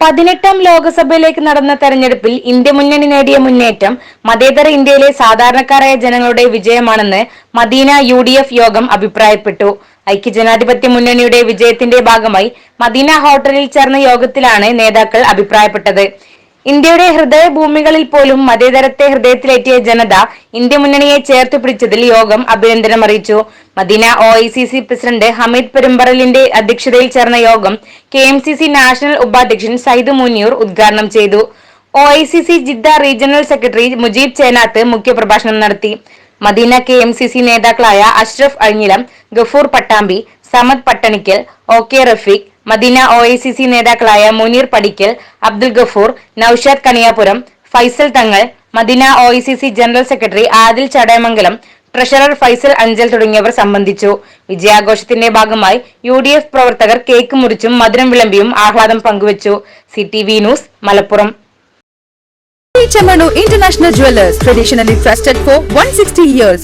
18ാം ലോക്സഭയിലേക്ക് നടന്ന തെരഞ്ഞെടുപ്പിൽ ഇന്ത്യ മുന്നണി നേടിയ മുന്നേറ്റം മതേതര ഇന്ത്യയിലെ സാധാരണക്കാരായ ജനങ്ങളുടെ വിജയമാണെന്ന് മദീന UDF യോഗം അഭിപ്രായപ്പെട്ടു. ഐക്യജനാധിപത്യ മുന്നണിയുടെ വിജയത്തിന്റെ ഭാഗമായി മദീന ഹോട്ടലിൽ ചേർന്ന യോഗത്തിലാണ് നേതാക്കൾ അഭിപ്രായപ്പെട്ടത്. ഇന്ത്യയുടെ ഹൃദയഭൂമികളിൽ പോലും മതേതരത്തെ ഹൃദയത്തിലേറ്റിയ ജനത ഇന്ത്യ മുന്നണിയെ ചേർത്തു പിടിച്ചതിൽ യോഗം അഭിനന്ദനം അറിയിച്ചു. മദീന OICC പ്രസിഡന്റ് ഹമീദ് പെരുമ്പറലിന്റെ അധ്യക്ഷതയിൽ ചേർന്ന യോഗം KMCC നാഷണൽ ഉപാധ്യക്ഷൻ സയ്യിദ് മുനീർ ഉദ്ഘാടനം ചെയ്തു. OICC Jeddah regional secretary Mujeeb Chenath മുഖ്യപ്രഭാഷണം നടത്തി. മദീന KMCC നേതാക്കളായ Ashraf Azhinjilam, Gafoor Pattambi, Samad Pattanikkal, OK Rafeeq, Medina OICC നേതാക്കളായ മുനീർ പടിക്കൽ, Abdul Gafoor, Naushad Kaniyapuram, Faisal Thangal, Medina OICC general secretary Adil Chadayamangalam, treasurer Faisal Anchal തുടങ്ങിയവർ സംബന്ധിച്ചു. വിജയാഘോഷത്തിന്റെ ഭാഗമായി UDF പ്രവർത്തകർ കേക്ക് മുറിച്ചും മധുരം വിളമ്പിയും ആഹ്ലാദം പങ്കുവച്ചു. CTV news, Malappuram. Chamano International Jewelers, traditionally trusted for 160 years.